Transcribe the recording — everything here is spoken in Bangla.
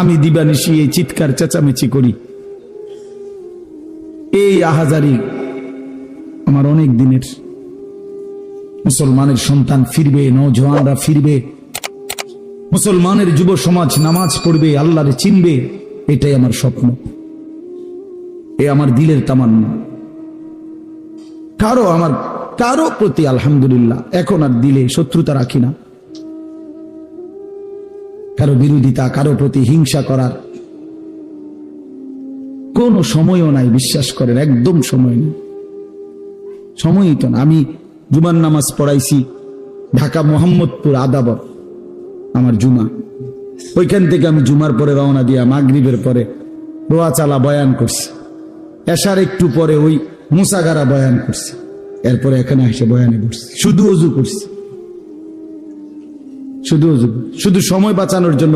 আমি দিবানিশি এই চিৎকার চেঁচামেচি করি, এই আহাজারি আমার অনেক দিনের। মুসলমানের সন্তান ফিরবে, নওজওয়ানরা ফিরবে, মুসলমানের যুব সমাজ নামাজ পড়বে, আল্লাহরে চিনবে, এটাই আমার স্বপ্ন, এ আমার দিলের তামান্না। কারো প্রতি আলহামদুলিল্লাহ এখন আর দিলে শত্রুতা রাখি না, কারো বিরোধিতা, কারো প্রতি হিংসা করার কোনো সময়ও নাই, বিশ্বাস করেন, একদম সময় নেই, সময়ই তো না। আমি জুমার নামাজ পড়াইছি ঢাকা মোহাম্মদপুর আদাবর, আমার জুমা, ওইখান থেকে আমি জুমার পরে রওনা দিয়া মাগরিবের পরে রোয়াচালা বয়ান করছি, এশার একটু পরে ওই মুসাগারা বয়ান করছি, এরপরে এখানে এসে বয়ানে বসছি, শুধু ওযু করছি, শুধু সময় বাঁচানোর জন্য।